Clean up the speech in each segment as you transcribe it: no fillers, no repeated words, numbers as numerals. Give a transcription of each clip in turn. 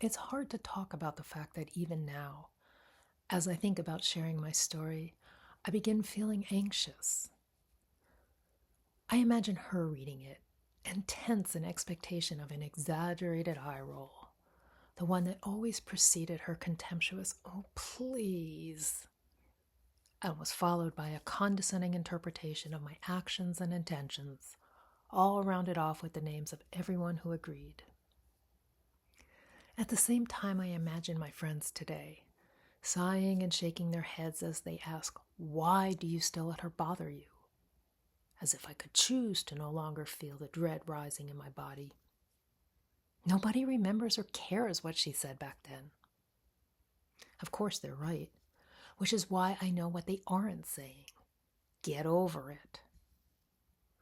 It's hard to talk about the fact that even now, as I think about sharing my story, I begin feeling anxious. I imagine her reading it and tense in expectation of an exaggerated eye roll, the one that always preceded her contemptuous, "Oh, please," and was followed by a condescending interpretation of my actions and intentions, all rounded off with the names of everyone who agreed. At the same time, I imagine my friends today, sighing and shaking their heads as they ask, "Why do you still let her bother you?" As if I could choose to no longer feel the dread rising in my body. Nobody remembers or cares what she said back then. Of course, they're right, which is why I know what they aren't saying. Get over it.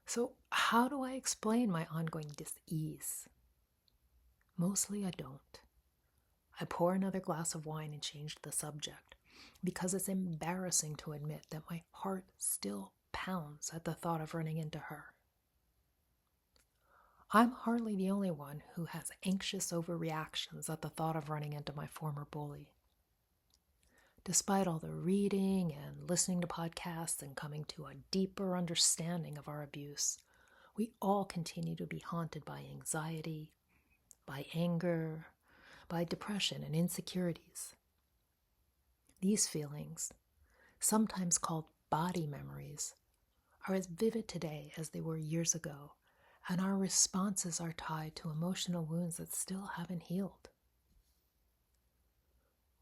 So, how do I explain my ongoing dis-ease? Mostly I don't. I pour another glass of wine and change the subject, because it's embarrassing to admit that my heart still pounds at the thought of running into her. I'm hardly the only one who has anxious overreactions at the thought of running into my former bully. Despite all the reading and listening to podcasts and coming to a deeper understanding of our abuse, we all continue to be haunted by anxiety, by anger, by depression and insecurities. These feelings, sometimes called body memories, are as vivid today as they were years ago, and our responses are tied to emotional wounds that still haven't healed.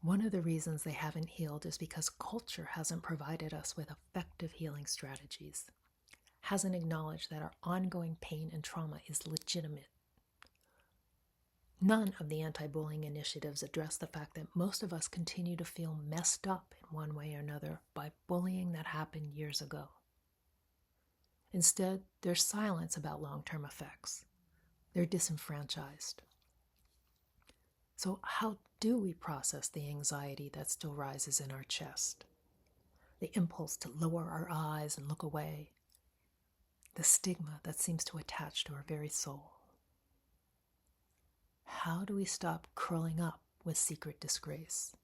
One of the reasons they haven't healed is because culture hasn't provided us with effective healing strategies, hasn't acknowledged that our ongoing pain and trauma is legitimate. None of the anti-bullying initiatives address the fact that most of us continue to feel messed up in one way or another by bullying that happened years ago. Instead, there's silence about long-term effects. They're disenfranchised. So how do we process the anxiety that still rises in our chest? The impulse to lower our eyes and look away. The stigma that seems to attach to our very soul. How do we stop curling up with secret disgrace?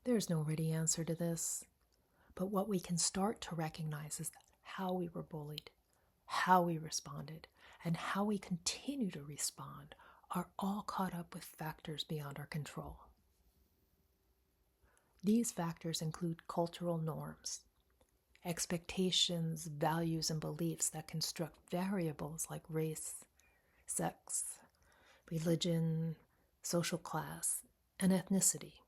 There's no ready answer to this, but what we can start to recognize is how we were bullied, how we responded, and how we continue to respond are all caught up with factors beyond our control. These factors include cultural norms, expectations, values, and beliefs that construct variables like race, sex, religion, social class, and ethnicity,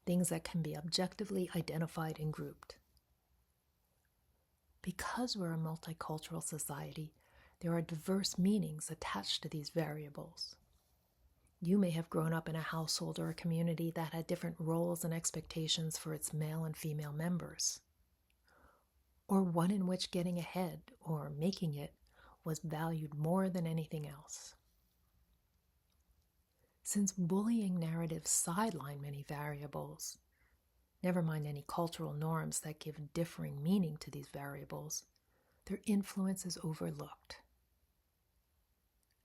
things that can be objectively identified and grouped. Because we're a multicultural society, there are diverse meanings attached to these variables. You may have grown up in a household or a community that had different roles and expectations for its male and female members, or one in which getting ahead or making it was valued more than anything else. Since bullying narratives sideline many variables, never mind any cultural norms that give differing meaning to these variables, their influence is overlooked,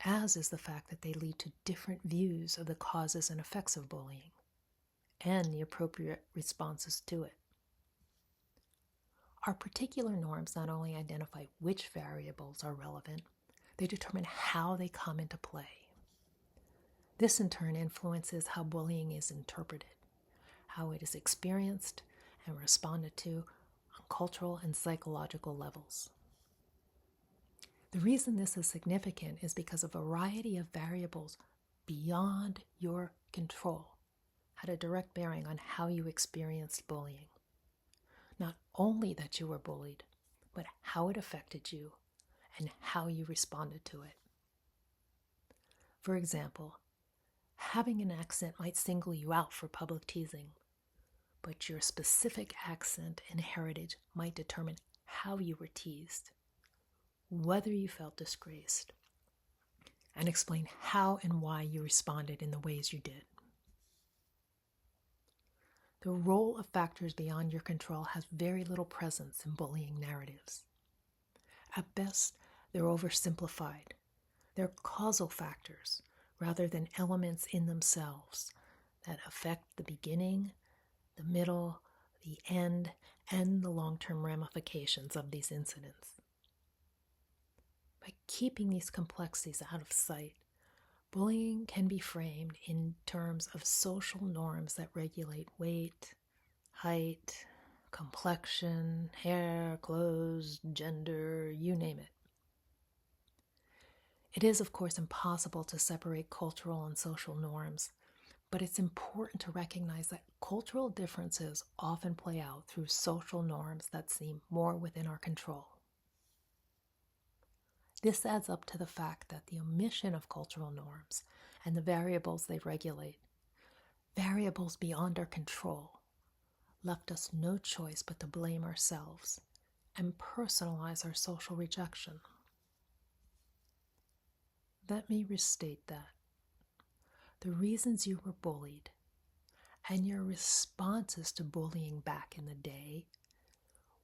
as is the fact that they lead to different views of the causes and effects of bullying, and the appropriate responses to it. Our particular norms not only identify which variables are relevant, they determine how they come into play. This in turn influences how bullying is interpreted, how it is experienced and responded to on cultural and psychological levels. The reason this is significant is because a variety of variables beyond your control had a direct bearing on how you experienced bullying. Not only that you were bullied, but how it affected you and how you responded to it. For example, having an accent might single you out for public teasing, but your specific accent and heritage might determine how you were teased, whether you felt disgraced, and explain how and why you responded in the ways you did. The role of factors beyond your control has very little presence in bullying narratives. At best, they're oversimplified. They're causal factors, rather than elements in themselves that affect the beginning, the middle, the end, and the long-term ramifications of these incidents. By keeping these complexities out of sight, bullying can be framed in terms of social norms that regulate weight, height, complexion, hair, clothes, gender, you name it. It is, of course, impossible to separate cultural and social norms, but it's important to recognize that cultural differences often play out through social norms that seem more within our control. This adds up to the fact that the omission of cultural norms and the variables they regulate, variables beyond our control, left us no choice but to blame ourselves and personalize our social rejection. Let me restate that. The reasons you were bullied and your responses to bullying back in the day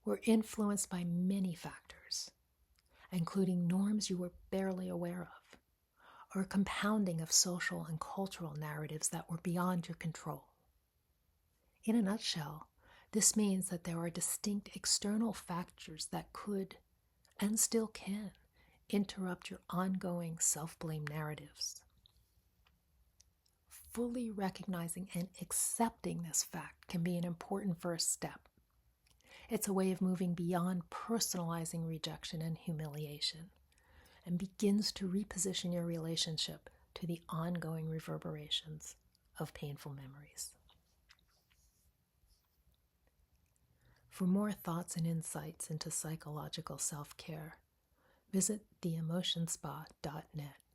were influenced by many factors, including norms you were barely aware of, or a compounding of social and cultural narratives that were beyond your control. In a nutshell, this means that there are distinct external factors that could, and still can, interrupt your ongoing self-blame narratives. Fully recognizing and accepting this fact can be an important first step. It's a way of moving beyond personalizing rejection and humiliation and begins to reposition your relationship to the ongoing reverberations of painful memories. For more thoughts and insights into psychological self-care, visit theemotionspa.net.